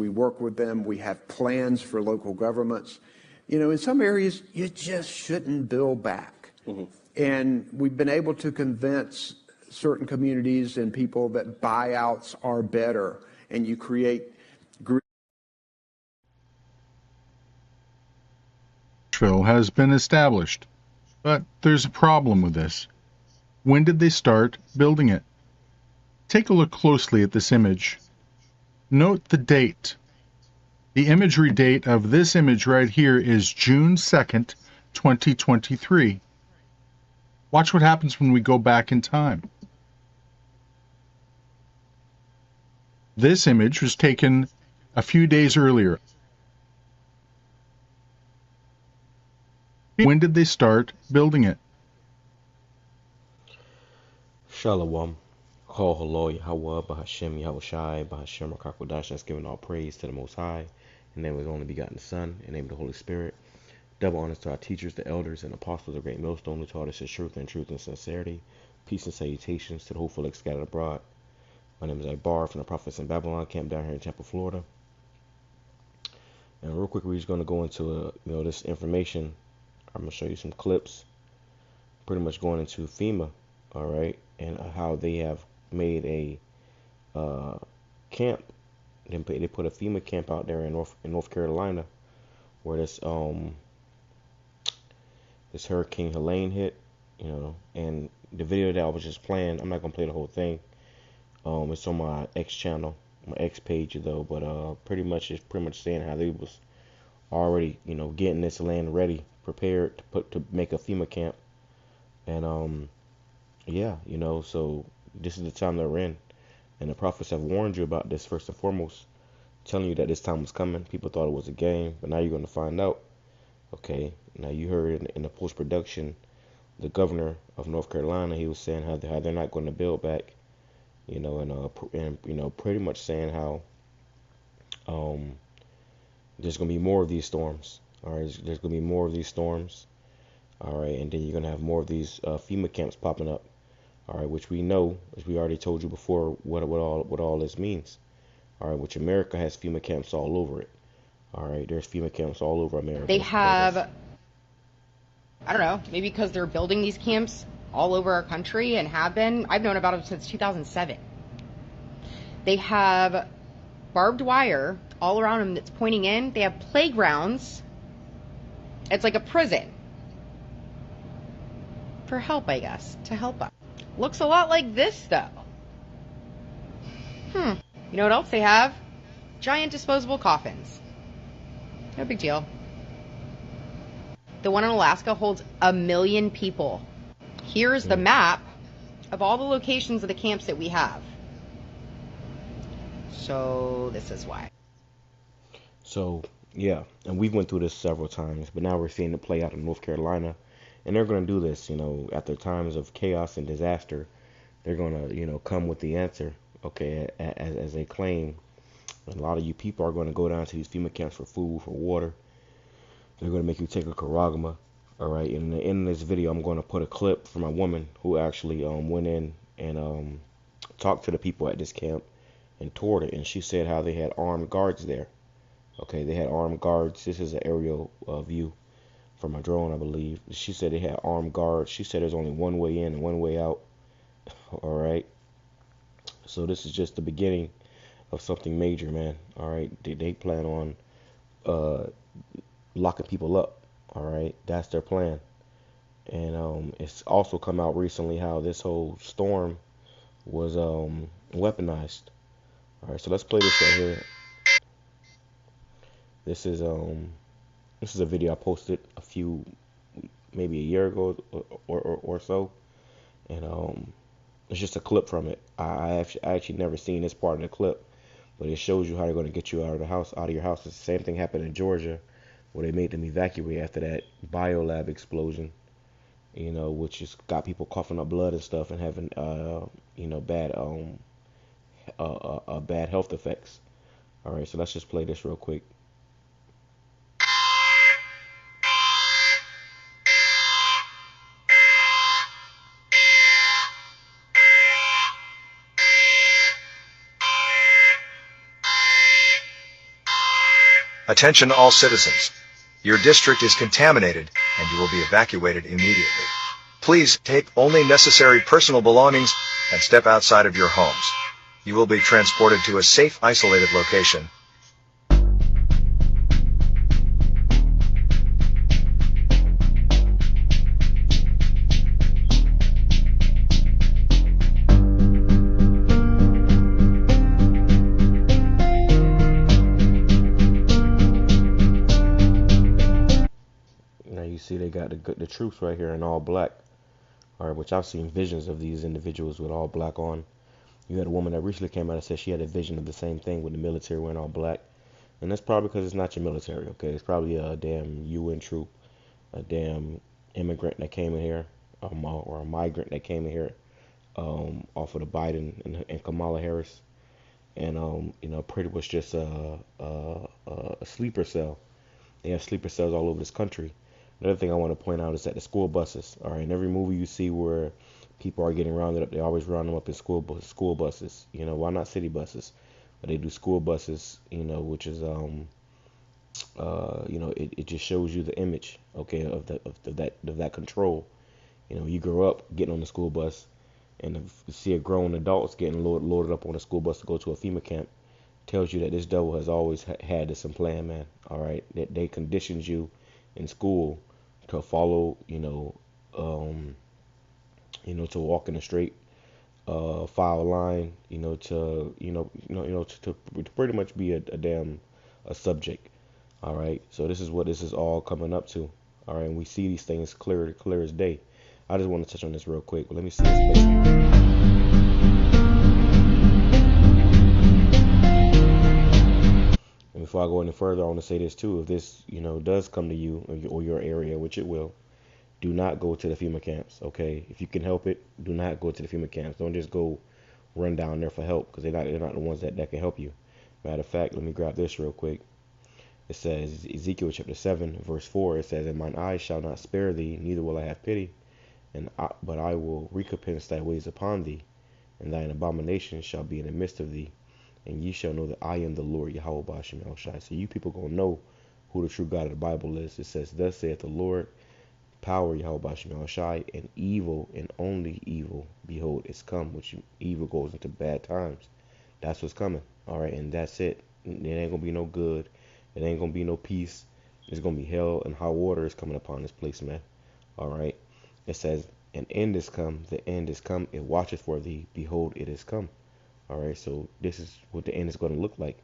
We work with them. We have plans for local governments. You know, in some areas, you just shouldn't build back. And we've been able to convince certain communities and people that buyouts are better, and you create has been established, but there's a problem with this. When did they start building it? Take a look closely at this image. Note the date. The imagery date of this image right here is June 2nd, 2023. Watch what happens when we go back in time. This image was taken a few days earlier. When did they start building it? Shalom. Call HALAL, YAHAWAH, BAHASHAM, YAHAWASHI, BAHASHAM, QADASH. That's giving all praise to the Most High. In the name of His only begotten Son, in the name of the Holy Spirit. Double honors to our teachers, the elders, and apostles of Great Millstone, who taught us His truth and sincerity. Peace and salutations to the hopeful scattered abroad. My name is Ibar from the Prophets in Babylon Camp down here in Tampa, Florida. And real quick, we're just going to go into this information. I'm going to show you some clips, pretty much going into FEMA, all right, and how they have made a camp. They put a FEMA camp out there in North Carolina, where this Hurricane Helene hit, and the video that I was just playing, I'm not gonna play the whole thing. It's on my X channel, my X page though, but pretty much saying how they was already, getting this land ready, prepared to make a FEMA camp, and yeah, so this is the time they're in, and the prophets have warned you about this first and foremost, telling you that this time was coming. People thought it was a game, but now you're going to find out. Okay, now you heard in the post-production, the governor of North Carolina, he was saying how they're not going to build back, and pretty much saying how there's going to be more of these storms. All right, there's going to be more of these storms. All right, and then you're going to have more of these FEMA camps popping up. All right, which we know, as we already told you before, what all this means. All right, which America has FEMA camps all over it. All right, there's FEMA camps all over America. They have, I don't know, maybe because they're building these camps all over our country and have been. I've known about them since 2007. They have barbed wire all around them that's pointing in. They have playgrounds. It's like a prison. For help, I guess, to help us. Looks a lot like this, though. You know what else they have? Giant disposable coffins. No big deal. The one in Alaska holds 1 million people. Here's the map of all the locations of the camps that we have. So this is why. So, yeah, and we've went through this several times, but now we're seeing it play out in North Carolina. And they're going to do this, after times of chaos and disaster, they're going to, come with the answer, okay, as they claim. And a lot of you people are going to go down to these FEMA camps for food, for water. They're going to make you take a karagama, all right? And in this video, I'm going to put a clip from a woman who actually went in and talked to the people at this camp and toured it. And she said how they had armed guards there. Okay, they had armed guards. This is an aerial view from a drone, I believe. She said they had armed guards. She said there's only one way in and one way out. All right. So this is just the beginning of something major, man. All right. They plan on locking people up. All right. That's their plan. And it's also come out recently how this whole storm was weaponized. All right. So let's play this right here. This is a video I posted maybe a year ago or so, and it's just a clip from it. I actually never seen this part of the clip, but it shows you how they're going to get you out of your house. It's the same thing happened in Georgia, where they made them evacuate after that biolab explosion, which just got people coughing up blood and stuff and having bad health effects. All right, so let's just play this real quick. Attention all citizens. Your district is contaminated and you will be evacuated immediately. Please take only necessary personal belongings and step outside of your homes. You will be transported to a safe, isolated location. Now you see they got the troops right here in all black. All right, which I've seen visions of these individuals with all black on. You had a woman that recently came out and said she had a vision of the same thing with the military wearing all black. And that's probably because it's not your military, okay? It's probably a damn UN troop, a damn immigrant that came in here, or a migrant that came in here off of the Biden and Kamala Harris. And, pretty much just a sleeper cell. They have sleeper cells all over this country. Another thing I want to point out is that the school buses, all right, in every movie you see where people are getting rounded up, they always round them up in school buses. Why not city buses? But they do school buses, which is it just shows you the image, okay, of that control. You grow up getting on the school bus, and if you see a grown adults getting loaded up on a school bus to go to a FEMA camp, tells you that this devil has always had this in plan, man. All right, that they conditioned you in school to follow, to walk in a straight file line, to pretty much be a subject. All right, so this is what this is all coming up to. All right, and we see these things clear as day. I just want to touch on this real quick. Let me see this place. And before I go any further, I want to say this too. If this, does come to you or your area, which it will, do not go to the FEMA camps, okay? If you can help it, do not go to the FEMA camps. Don't just go run down there for help, because they're not the ones that can help you. Matter of fact, let me grab this real quick. It says, Ezekiel chapter 7, verse 4, it says, "And mine eyes shall not spare thee, neither will I have pity, but I will recompense thy ways upon thee, and thine abominations shall be in the midst of thee, and ye shall know that I am the Lord YAHAWAH BAHASHAM." So you people gonna know who the true God of the Bible is. It says, "Thus saith the Lord, power YAHAWAH BAHASHAM, and evil and only evil, behold, it's come," which evil goes into bad times. That's what's coming. All right, and that's it. It ain't gonna be no good. It ain't gonna be no peace. It's gonna be hell and high water is coming upon this place, man. All right. It says, "An end is come, the end is come, it watcheth for thee, behold, it is come." All right, so this is what the end is going to look like,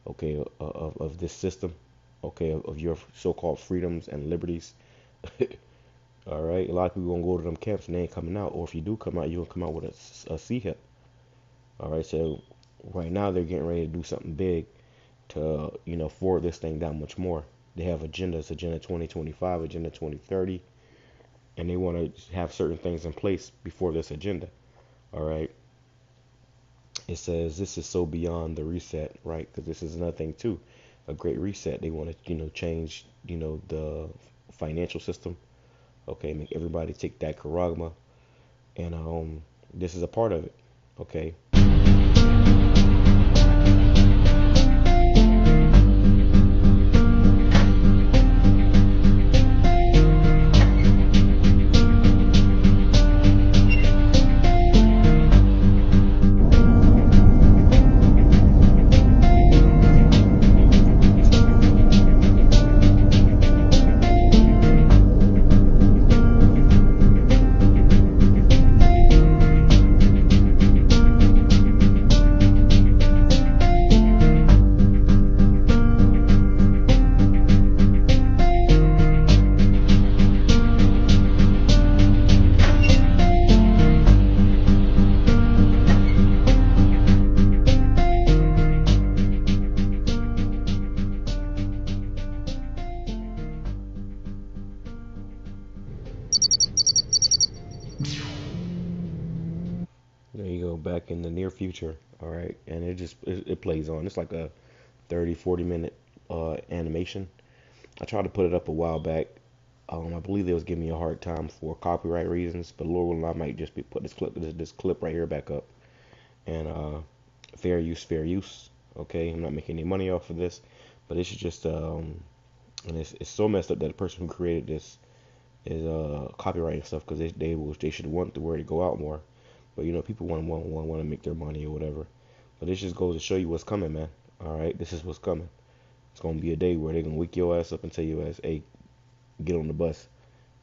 okay, of this system, okay, of your so-called freedoms and liberties. All right, a lot of people gonna go to them camps and they ain't coming out, or if you do come out, you're gonna come out with a C-hip. All right, so right now they're getting ready to do something big to, forward this thing down much more. They have agendas, Agenda 2025, Agenda 2030, and they want to have certain things in place before this agenda. All right. It says this is so beyond the reset, right? Because this is another thing too, a great reset. They want to, change, the financial system. Okay, make everybody take that charagma, and this is a part of it. Okay. There you go, back in the near future. All right, and it plays on. It's like a 30-40 minute animation. I tried to put it up a while back. I believe they was giving me a hard time for copyright reasons, but Lord willing, I might just put this clip right here back up. And fair use, fair use. Okay, I'm not making any money off of this, but it's just and it's so messed up that the person who created this is copyrighting stuff because they should want the word to go out more, but people want to make their money or whatever. But this just goes to show you what's coming, man. All right, this is what's coming. It's gonna be a day where they're gonna wake your ass up and tell your ass, "Hey, get on the bus,"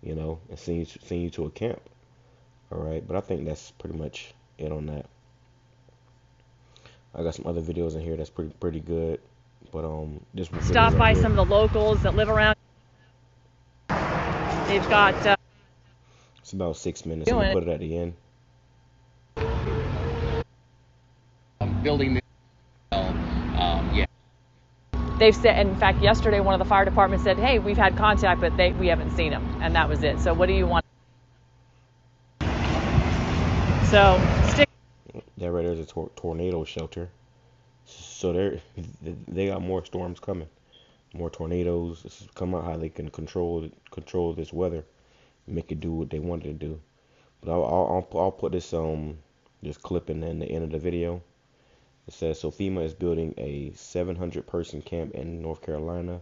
and send you to a camp. All right, but I think that's pretty much it on that. I got some other videos in here that's pretty good, but this one. Stop by some of the locals that live around. They've got. It's about 6 minutes. I'm gonna put it at the end. Building. Yeah. They've said, in fact, yesterday one of the fire departments said, "Hey, we've had contact, but we haven't seen them," and that was it. So what do you want? So stick. That right there is a tornado shelter. So they got more storms coming, more tornadoes. This is come out how they can control this weather, make it do what they want it to do. But I'll put this clip in the end of the video. It says, so FEMA is building a 700-person camp in North Carolina,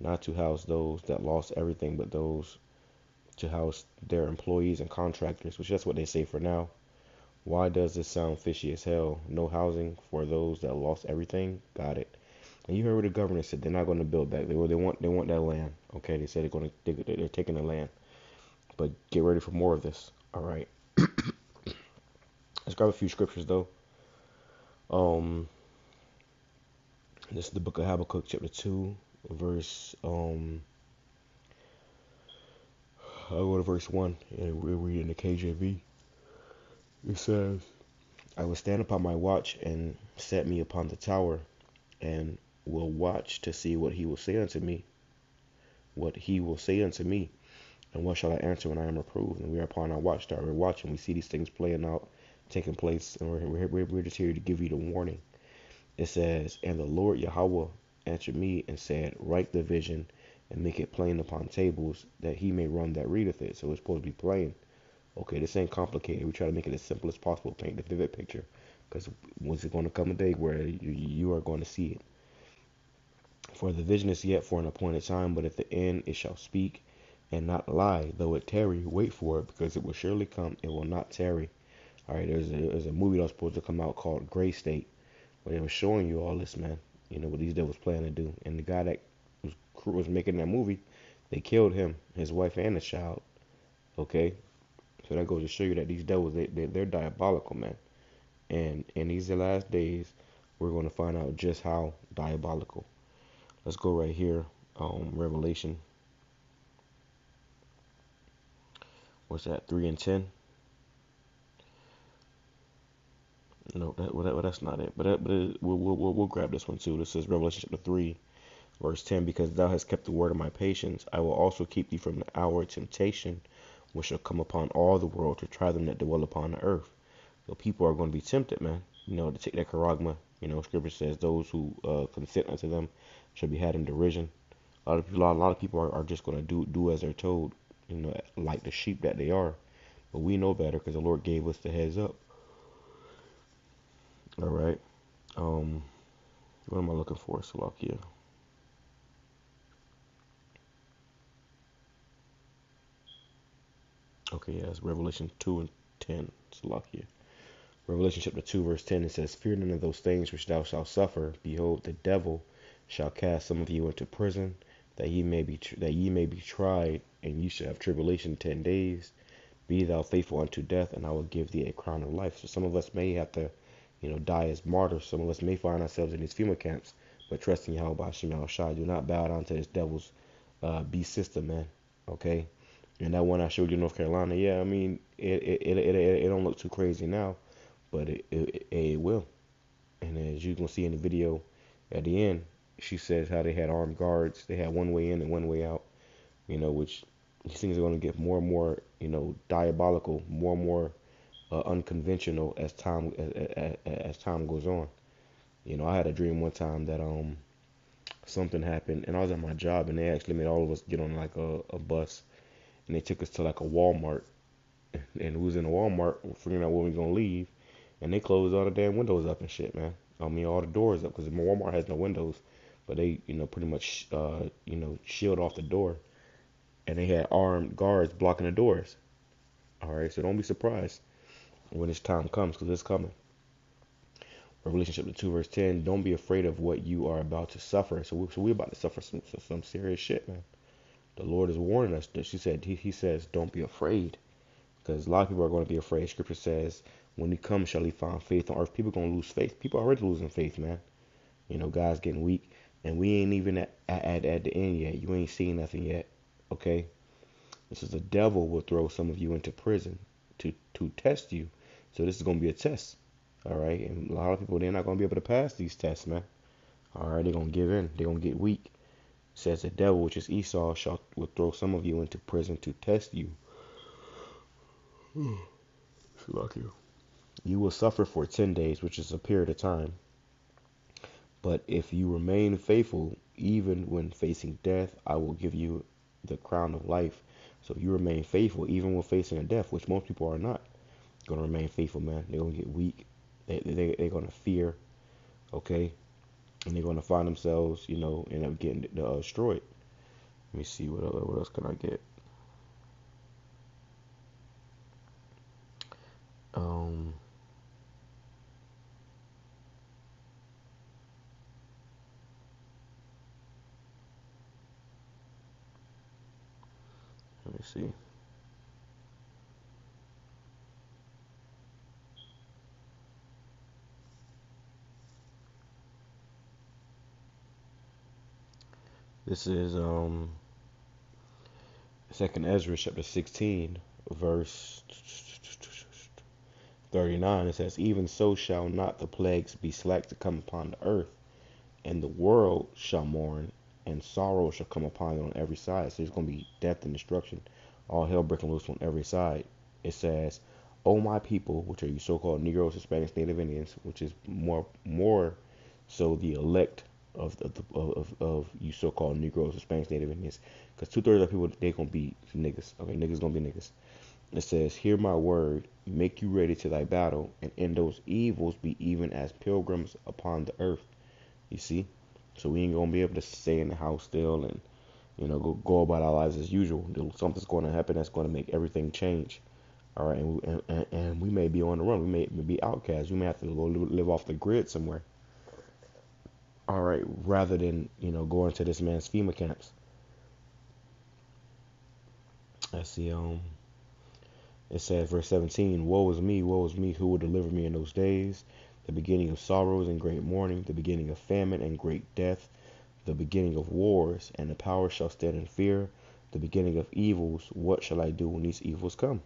not to house those that lost everything, but those to house their employees and contractors, which that's what they say for now. Why does this sound fishy as hell? No housing for those that lost everything? Got it. And you heard what the governor said. They're not going to build back. They want that land. Okay, they said they're taking the land. But get ready for more of this. All right. Let's grab a few scriptures though. This is the book of Habakkuk, chapter 2, verse, I'll go to verse 1, and we'll read in the KJV. It says, I will stand upon my watch and set me upon the tower, and will watch to see what he will say unto me. What he will say unto me, and what shall I answer when I am reproved? And we are upon our watchtower. We're watching. We see these things playing out, taking place, and we're just here to give you the warning. It says, and the Lord YAHAWAH answered me and said, write the vision and make it plain upon tables, that he may run that readeth it. So it's supposed to be plain. Okay, this ain't complicated. We try to make it as simple as possible, paint the vivid picture, because once it's going to come a day where you are going to see it. For the vision is yet for an appointed time, but at the end it shall speak and not lie. Though it tarry, wait for it, because it will surely come, it will not tarry. All right, there's a movie that was supposed to come out called Gray State, where they were showing you all this, man. What these devils plan to do. And the guy that was making that movie, they killed him, his wife, and his child. Okay, so that goes to show you that these devils, they're diabolical, man. And in these last days, we're going to find out just how diabolical. Let's go right here, Revelation. What's that? 3 and 10. No, that's not it. But we'll grab this one too. This is Revelation chapter 3, verse 10. Because thou hast kept the word of my patience, I will also keep thee from the hour of temptation, which shall come upon all the world to try them that dwell upon the earth. So people are going to be tempted, man. To take that charagma. Scripture says those who consent unto them shall be had in derision. A lot of people are just going to do as they're told, like the sheep that they are. But we know better because the Lord gave us the heads up. All right. What am I looking for, Salakia? Okay, yeah, it's Revelation 2 and 10, Salakia. Revelation chapter 2, verse 10, it says, fear none of those things which thou shalt suffer. Behold, the devil shall cast some of you into prison, that ye may be tried, and ye shall have tribulation 10 days. Be thou faithful unto death, and I will give thee a crown of life. So some of us may have to die as martyrs. Some of us may find ourselves in these FEMA camps, but trust in Yahweh BAHASHAM YAHAWASHI. Do not bow down to this devil's beast system, man. Okay? And that one I showed you in North Carolina, yeah, I mean, it don't look too crazy now, but it will. And as you can see in the video at the end, she says how they had armed guards. They had one way in and one way out, which these things are going to get more and more, diabolical, more and more unconventional as time goes on. I had a dream one time that something happened, and I was at my job, and they actually made all of us get on like a bus, and they took us to like a Walmart, and we was in a Walmart figuring out when we gonna leave, and they closed all the damn windows up and shit, man. I mean, all the doors up, because Walmart has no windows, but they, pretty much, shield off the door, and they had armed guards blocking the doors. All right, so don't be surprised when this time comes, because it's coming. Revelation chapter 2 verse 10. Don't be afraid of what you are about to suffer. So we're about to suffer some serious shit, man. The Lord is warning us. That He says, don't be afraid, because a lot of people are going to be afraid. Scripture says, when He comes, shall He find faith on earth? People are going to lose faith. People are already losing faith, man. Guys getting weak, and we ain't even at the end yet. You ain't seen nothing yet. Okay. This is the devil will throw some of you into prison to test you. So this is going to be a test. All right. And a lot of people, they're not going to be able to pass these tests, man. All right. They're going to give in. They're going to get weak. It says the devil, which is Esau, will throw some of you into prison to test you. You will suffer for 10 days, which is a period of time. But if you remain faithful, even when facing death, I will give you the crown of life. So if you remain faithful, even when facing a death, which most people are not going to remain faithful, man. They're going to get weak. They're going to fear, okay? And they're going to find themselves, end up getting destroyed. Let me see, what else can I get? Let me see. This is 2nd Ezra chapter 16 verse 39. It says, even so shall not the plagues be slack to come upon the earth, and the world shall mourn, and sorrow shall come upon it on every side. So there's going to be death and destruction, all hell breaking loose on every side. It says, O my people, which are you so-called Negroes, Hispanics, Native Indians, which is more so the elect of you so-called Negroes, Hispanics, Native Indians, because 2/3 of people, they gonna be niggas. Okay, niggas gonna be niggas. It says, hear my word, make you ready to thy battle, and in those evils be even as pilgrims upon the earth. You see, so we ain't gonna be able to stay in the house still and go about our lives as usual. Something's going to happen that's going to make everything change. All right, and we may be on the run. We may be outcasts. We may have to go live off the grid somewhere. All right, rather than going to this man's FEMA camps. I see. It says, verse 17, woe is me, who will deliver me in those days? The beginning of sorrows and great mourning, the beginning of famine and great death, the beginning of wars, and the power shall stand in fear, the beginning of evils. What shall I do when these evils come?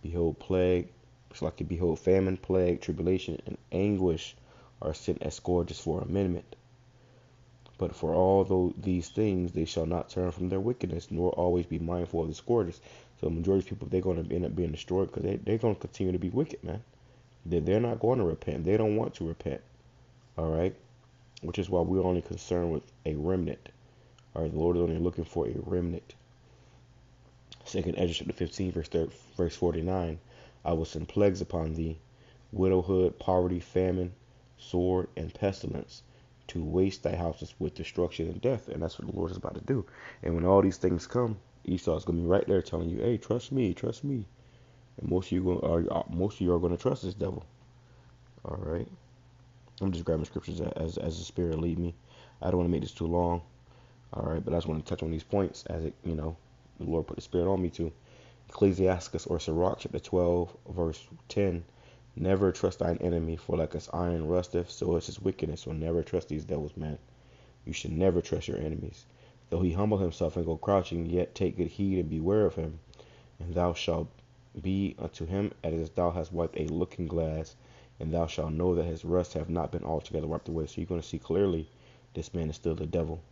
Behold, behold, famine, plague, tribulation, and anguish are sent as scourges for amendment. But for all these things, they shall not turn from their wickedness, nor always be mindful of the scourges. So the majority of people, they're going to end up being destroyed because they're going to continue to be wicked, man. They're not going to repent. They don't want to repent. All right? Which is why we're only concerned with a remnant. All right? The Lord is only looking for a remnant. 2nd Ezra chapter 15, verse 49. I will send plagues upon thee, widowhood, poverty, famine, sword, and pestilence, to waste thy houses with destruction and death. And that's what the Lord is about to do. And when all these things come, Esau's going to be right there telling you, hey, trust me, trust me. And most of you are going to trust this devil. All right. I'm just grabbing scriptures as the Spirit lead me. I don't want to make this too long. All right. But I just want to touch on these points as it, the Lord put the Spirit on me to. Ecclesiasticus or Sirach chapter 12, verse 10. Never trust thine enemy, for like as iron rusteth, so is his wickedness. So never trust these devils, man. You should never trust your enemies. Though he humble himself and go crouching, yet take good heed and beware of him. And thou shalt be unto him as thou hast wiped a looking glass, and thou shalt know that his rust have not been altogether wiped away. So you're going to see clearly this man is still the devil.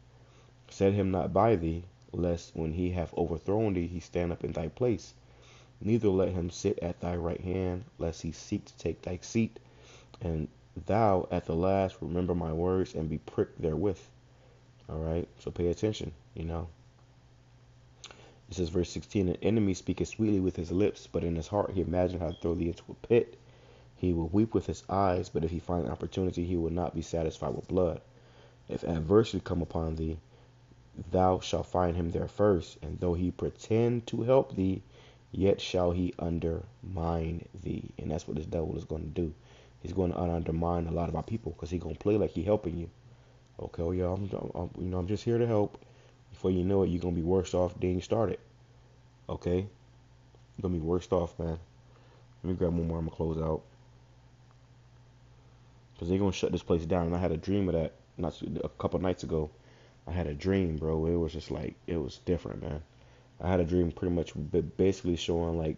Set him not by thee, lest when he have overthrown thee, he stand up in thy place. Neither let him sit at thy right hand, lest he seek to take thy seat. And thou at the last remember my words and be pricked therewith. All right, so pay attention, It says, verse 16, an enemy speaketh sweetly with his lips, but in his heart he imagined how to throw thee into a pit. He will weep with his eyes, but if he find opportunity, he will not be satisfied with blood. If adversity come upon thee, thou shalt find him there first, and though he pretend to help thee, yet shall he undermine thee. And that's what this devil is going to do. He's going to undermine a lot of our people, because he's going to play like he's helping you. Okay, well, yeah, I'm just here to help. Before you know it, you're going to be worse off than you started. Okay? You're going to be worse off, man. Let me grab one more. I'm going to close out. Because they're going to shut this place down. And I had a dream of that a couple nights ago. I had a dream, bro. It was just like, it was different, man. I had a dream pretty much basically showing like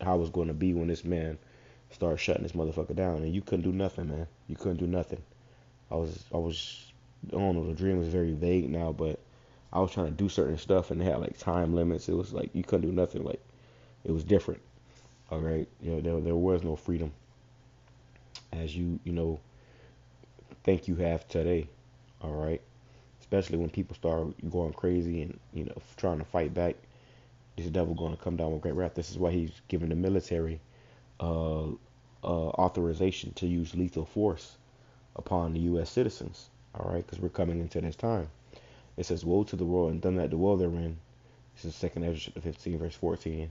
how it was going to be when this man started shutting this motherfucker down. And you couldn't do nothing, man. You couldn't do nothing. I don't know, the dream was very vague now, but I was trying to do certain stuff and they had like time limits. It was like you couldn't do nothing. Like, it was different. All right, there was no freedom as you think you have today. All right, especially when people start going crazy and trying to fight back. This devil going to come down with great wrath. This is why he's giving the military authorization to use lethal force upon the U.S. citizens. All right, because we're coming into this time. It says, "Woe to the world and them that dwell therein." This is 2 Ezra 15, verse 14.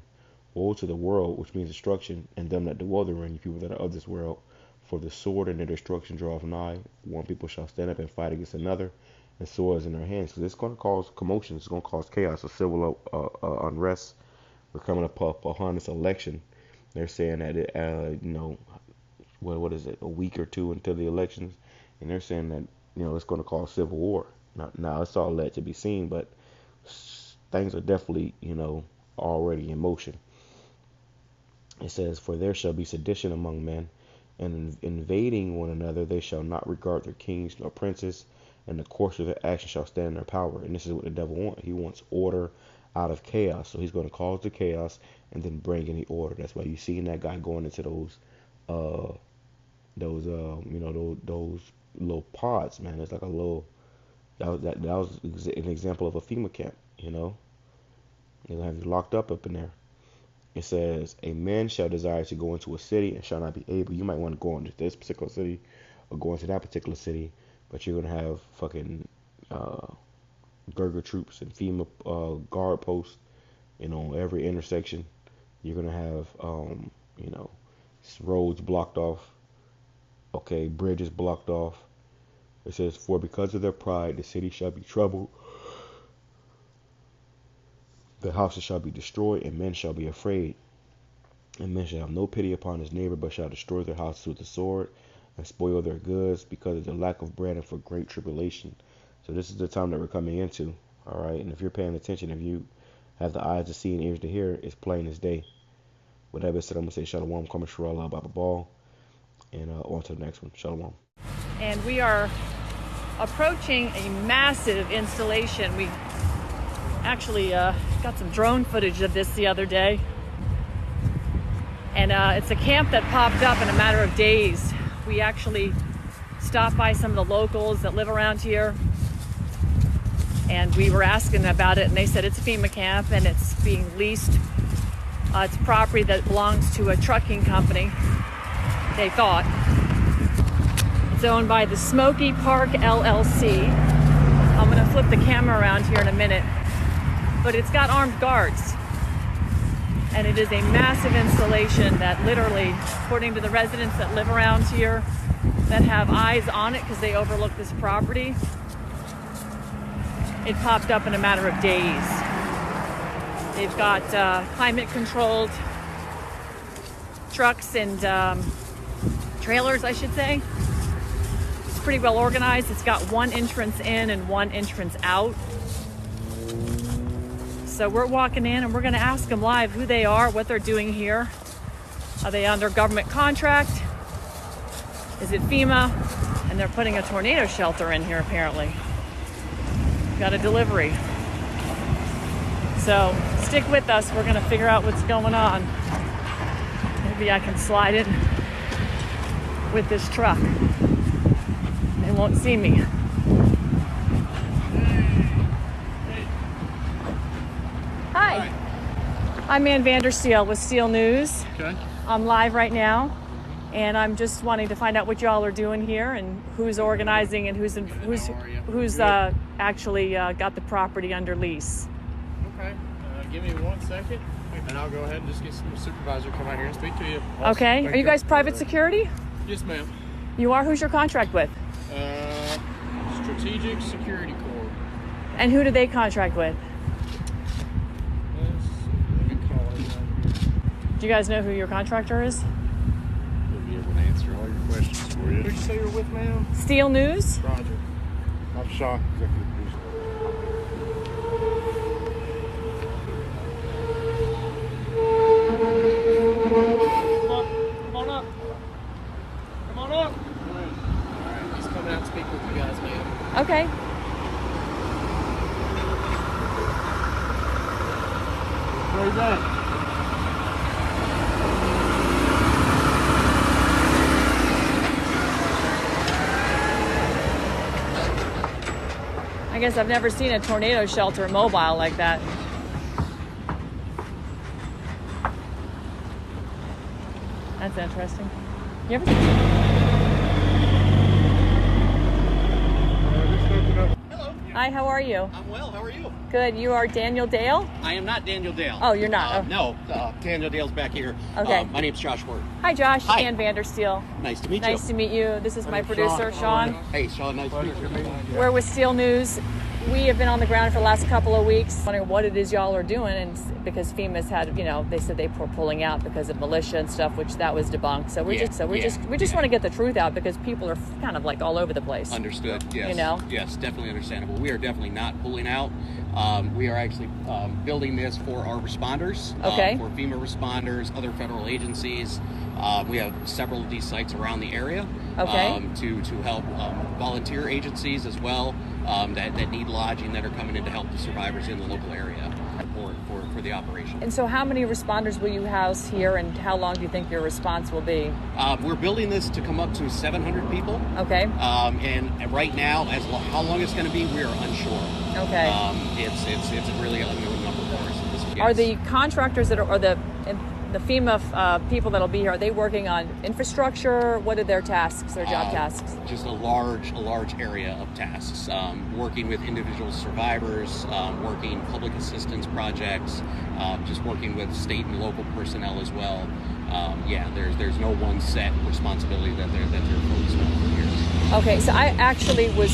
Woe to the world, which means destruction, and them that dwell therein, you people that are of this world. For the sword and their destruction draweth nigh. One people shall stand up and fight against another, and swords in their hands. Because it's going to cause commotion. It's going to cause chaos, a civil unrest. We're coming up upon this election. They're saying that what is it? A week or two until the elections, and they're saying that it's going to cause civil war. Now it's all led to be seen, but things are definitely already in motion. It says, "For there shall be sedition among men, and invading one another, they shall not regard their kings nor princes, and the course of their action shall stand in their power." And this is what the devil wants. He wants order out of chaos. So he's going to cause the chaos and then bring in the order. That's why you see that guy going into those little pods, man. It's like a little. That was an example of a FEMA camp. They'll have you locked up in there. It says, "A man shall desire to go into a city and shall not be able." You might want to go into this particular city or go into that particular city, but you're going to have fucking Gurger troops and FEMA guard posts, every intersection. You're going to have, roads blocked off, okay, bridges blocked off. It says, "For because of their pride, the city shall be troubled. The houses shall be destroyed, and men shall be afraid. And men shall have no pity upon his neighbor, but shall destroy their houses with the sword, and spoil their goods, because of the lack of bread and for great tribulation." So this is the time that we're coming into, all right? And if you're paying attention, if you have the eyes to see and ears to hear, it's plain as day. With that being said, I'm going to say shalom, coming Sharala, Baba Ball, and on to the next one. Shalom. And we are approaching a massive installation. We actually got some drone footage of this the other day. And it's a camp that popped up in a matter of days. We actually stopped by some of the locals that live around here, and we were asking about it, and they said it's a FEMA camp and it's being leased. It's property that belongs to a trucking company, they thought. It's owned by the Smoky Park LLC. I'm going to flip the camera around here in a minute. But it's got armed guards. And it is a massive installation that literally, according to the residents that live around here, that have eyes on it because they overlook this property, it popped up in a matter of days. They've got climate-controlled trucks and trailers, I should say. It's pretty well organized. It's got one entrance in and one entrance out. So we're walking in and we're going to ask them live who they are, what they're doing here. Are they under government contract? Is it FEMA? And they're putting a tornado shelter in here apparently. Got a delivery. So stick with us. We're going to figure out what's going on. Maybe I can slide it with this truck. They won't see me. Hi. I'm Ann Vandersteel with Steel News. Okay. I'm live right now. And I'm just wanting to find out what y'all are doing here and who's organizing and who's actually got the property under lease. Okay, give me 1 second, and I'll go ahead and just get some supervisor to come out here and speak to you. Okay, are you guys private security? Yes, ma'am. You are? Who's your contract with? Strategic Security Corps. And who do they contract with? Let me call it. Do you guys know who your contractor is? We'll be able to answer all your questions for you. Who'd you say you're with, ma'am? Steel News? Roger. I'm Sean, executive producer. Come on up. Come on up. All right, he's coming out to speak with you guys, ma'am. Okay. Where's that? I guess I've never seen a tornado shelter mobile like that. That's interesting. You ever Hello. Hi, how are you? I'm well. How are you? Good. You are Daniel Dale? I am not Daniel Dale. Oh, you're not? No, Daniel Dale's back here. Okay. My name's Josh Ward. Hi, Josh. Hi. Ann Vandersteel. Nice to meet you. Nice to meet you. This is my producer, Sean. Hey, Sean. Nice to meet you. We're with Steel News. We have been on the ground for the last couple of weeks, wondering what it is y'all are doing, and because FEMA's had, they said they were pulling out because of militia and stuff, which that was debunked. So we just want to get the truth out because people are kind of like all over the place. Understood. Yes. Yes, definitely understandable. We are definitely not pulling out. We are actually building this for our responders, okay. For FEMA responders, other federal agencies. We have several of these sites around the area, okay. To help volunteer agencies as well that need lodging, that are coming in to help the survivors in the local area for the operation. And so how many responders will you house here, and how long do you think your response will be? We're building this to come up to 700 people. Okay. And right now, how long it's going to be, we are unsure. Okay. It's really an unknown number for us. Are the contractors or the FEMA people that'll be here, are they working on infrastructure? What are their tasks, their job tasks? Just a large area of tasks. Working with individual survivors, working public assistance projects, just working with state and local personnel as well. There's no one set responsibility that they're focused on for years. Okay, so I actually was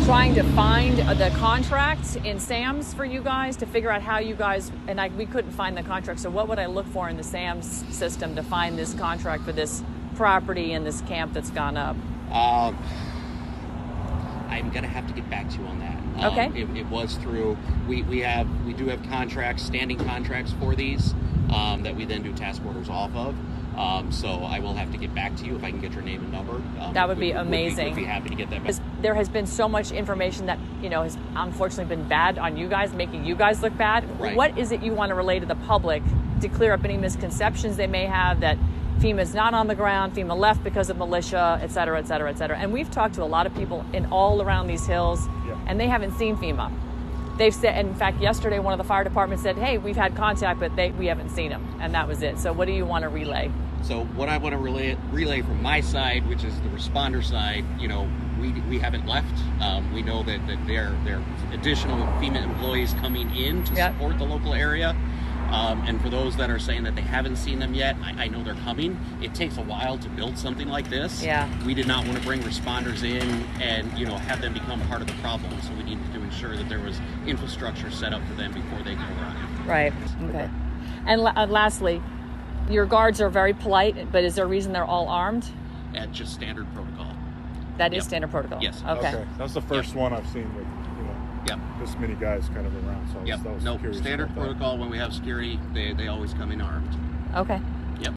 trying to find the contract in SAMS for you guys to figure out how you guys, and we couldn't find the contract. So what would I look for in the SAMS system to find this contract for this property and this camp that's gone up? I'm gonna have to get back to you on that. Okay. It was through, we do have contracts, standing contracts for these that we then do task orders off of. So I will have to get back to you if I can get your name and number. That would be amazing. We'd be happy to get that back. There has been so much information that, has unfortunately been bad on you guys, making you guys look bad. Right. What is it you want to relay to the public to clear up any misconceptions they may have that FEMA's not on the ground, FEMA left because of militia, et cetera, et cetera, et cetera. And we've talked to a lot of people in all around these hills, and they haven't seen FEMA. They've said, in fact, yesterday one of the fire departments said, hey, we've had contact, but we haven't seen them, and that was it. So what do you want to relay? So what I want to relay from my side, which is the responder side, we haven't left. We know that there are additional FEMA employees coming in to support the local area. And for those that are saying that they haven't seen them yet, I know they're coming. It takes a while to build something like this. Yeah. We did not want to bring responders in and have them become part of the problem. So we needed to ensure that there was infrastructure set up for them before they go around. Right. Okay. And lastly, your guards are very polite, but is there a reason they're all armed? At just standard protocol. That is standard protocol? Yes. Okay. That's the first one I've seen with, this many guys kind of around. So I was No, curious standard about that. protocol. When we have security, they always come in armed. Okay. Yep.